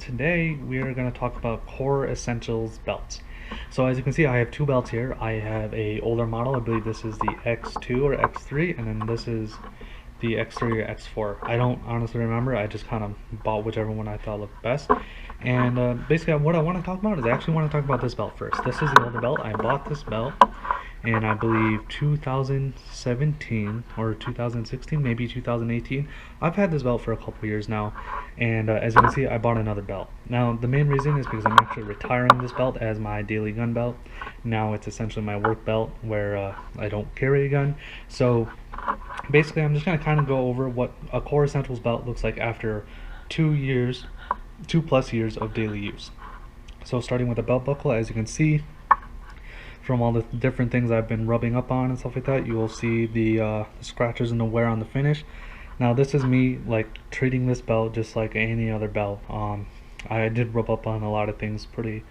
today we are going to talk about core essentials belts. So as you can see, I have two belts here. I have a older model. I believe this is the X2 or X3, and then this is the X3 or X4. I don't honestly remember. I just kind of bought whichever one I thought looked best. And basically what I want to talk about is I actually want to talk about this belt first. This is the older belt. I bought this belt in, I believe, 2017 or 2016, maybe 2018. I've had this belt for a couple years now, and as you can see, I bought another belt. Now, the main reason is because I'm actually retiring this belt as my daily gun belt. Now it's essentially my work belt where I don't carry a gun. So basically, I'm just going to kind of go over what a core essentials belt looks like after 2+ years of daily use. So starting with the belt buckle, as you can see, from all the different things I've been rubbing up on and stuff like that, you will see the scratches and the wear on the finish. Now this is me like treating this belt just like any other belt. I did rub up on a lot of things pretty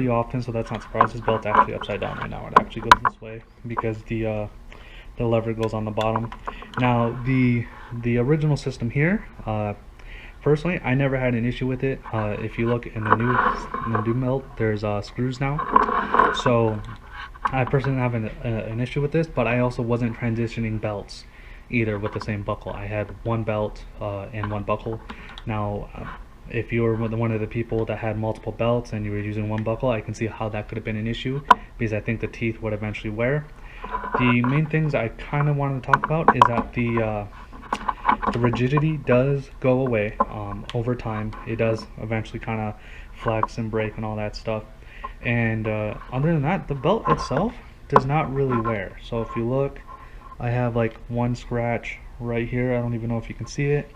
often, so that's not surprising. This belt's actually upside down right now. It actually goes this way because the lever goes on the bottom. Now the original system here, personally, I never had an issue with it. If you look in the new belt, there's screws now, so I personally have an issue with this, but I also wasn't transitioning belts either with the same buckle. I had one belt and one buckle. Now, if you were one of the people that had multiple belts and you were using one buckle, I can see how that could have been an issue because I think the teeth would eventually wear. The main things I kind of wanted to talk about is that the rigidity does go away over time. It does eventually kind of flex and break and all that stuff. And other than that, the belt itself does not really wear. So if you look, I have like one scratch right here. I don't even know if you can see it,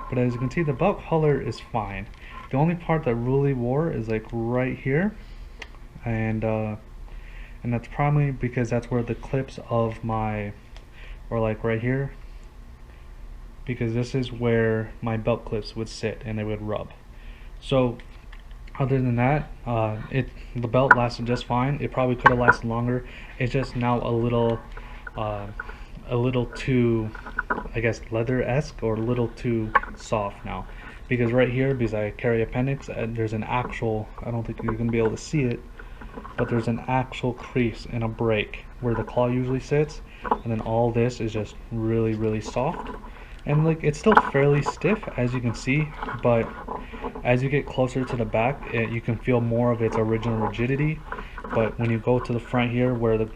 but as you can see, the belt color is fine. The only part that really wore is like right here, and that's probably because that's where the clips of my, or like right here, because this is where my belt clips would sit and they would rub. So other than that, the belt lasted just fine. It probably could have lasted longer. It's just now a little too, I guess, leather-esque, or a little too soft now. Because right here, because I carry appendix, there's an actual, I don't think you're going to be able to see it, but there's an actual crease and a break where the claw usually sits, and then all this is just really soft. And like, it's still fairly stiff, as you can see, but as you get closer to the back, you can feel more of its original rigidity. But when you go to the front here, where the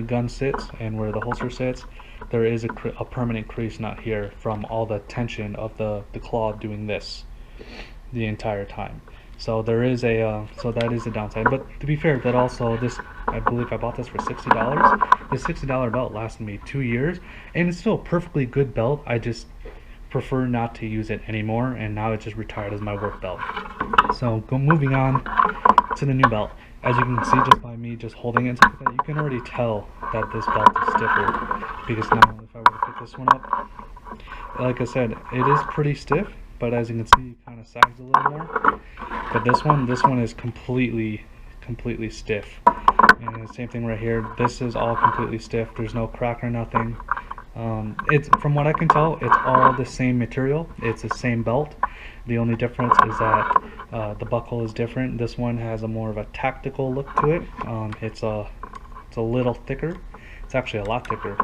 gun sits and where the holster sits, there is a permanent crease nut here from all the tension of the claw doing this the entire time. So there is a so that is a downside. But to be fair, that also, this, I believe I bought this for $60. This $60 belt lasted me 2 years, and it's still a perfectly good belt. I just prefer not to use it anymore, and now it's just retired as my work belt. So moving on to the new belt. As you can see, just by me just holding it and stuff like that, you can already tell that this belt is stiffer. Because now, if I were to pick this one up, like I said, it is pretty stiff, but as you can see, it kind of sags a little more. But this one is completely stiff. And the same thing right here. This is all completely stiff. There's no crack or nothing. It's, from what I can tell, it's all the same material. It's the same belt. The only difference is that the buckle is different. This one has a more of a tactical look to it. It's a little thicker. It's actually a lot thicker.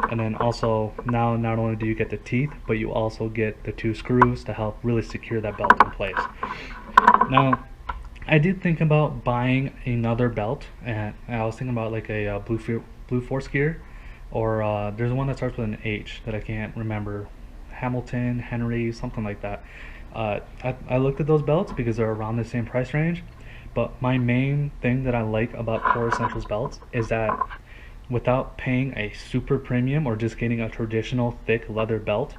And then also, now not only do you get the teeth, but you also get the 2 screws to help really secure that belt in place. Now, I did think about buying another belt, and I was thinking about like a Blue Force Gear, or there's one that starts with an H that I can't remember, Hamilton, Henry, something like that. I looked at those belts because they're around the same price range, but my main thing that I like about Core Essentials belts is that without paying a super premium or just getting a traditional thick leather belt,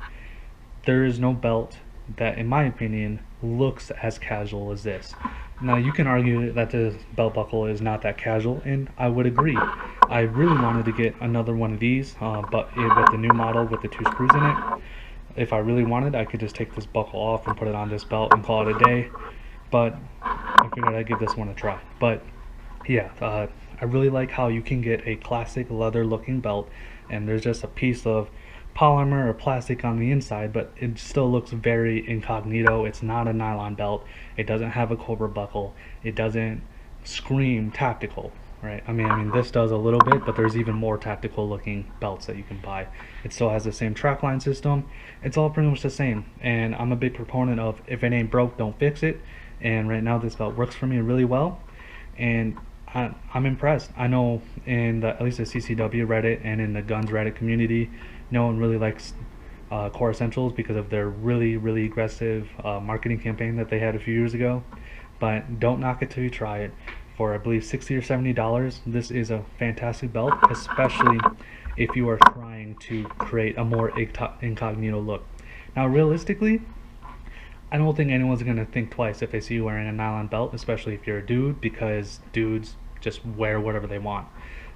there is no belt that, in my opinion, looks as casual as this. Now, you can argue that the belt buckle is not that casual, and I would agree. I really wanted to get another one of these, but with the new model with the 2 screws in it, if I really wanted, I could just take this buckle off and put it on this belt and call it a day. But I figured I'd give this one a try. But yeah, I really like how you can get a classic leather looking belt, and there's just a piece of polymer or plastic on the inside, but it still looks very incognito. It's not a nylon belt. It doesn't have a cobra buckle. It doesn't scream tactical, right? I mean, this does a little bit, but there's even more tactical looking belts that you can buy. It still has the same trackline system. It's all pretty much the same. And I'm a big proponent of if it ain't broke, don't fix it. And right now this belt works for me really well. And I'm impressed. I know in the, at least the CCW Reddit and in the guns Reddit community, no one really likes Core Essentials because of their really aggressive marketing campaign that they had a few years ago. But don't knock it till you try it. For I believe $60 or $70, this is a fantastic belt, especially if you are trying to create a more incognito look. Now realistically, I don't think anyone's gonna think twice if they see you wearing a nylon belt, especially if you're a dude, because dudes just wear whatever they want.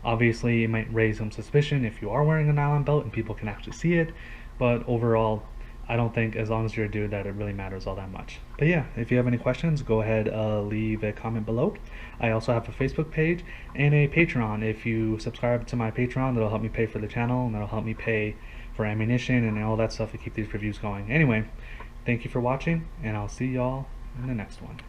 Obviously, it might raise some suspicion if you are wearing a nylon belt and people can actually see it, but overall, I don't think as long as you're a dude that it really matters all that much. But yeah, if you have any questions, go ahead, leave a comment below. I also have a Facebook page and a Patreon. If you subscribe to my Patreon, that'll help me pay for the channel and that'll help me pay for ammunition and all that stuff to keep these reviews going. Anyway, thank you for watching, and I'll see y'all in the next one.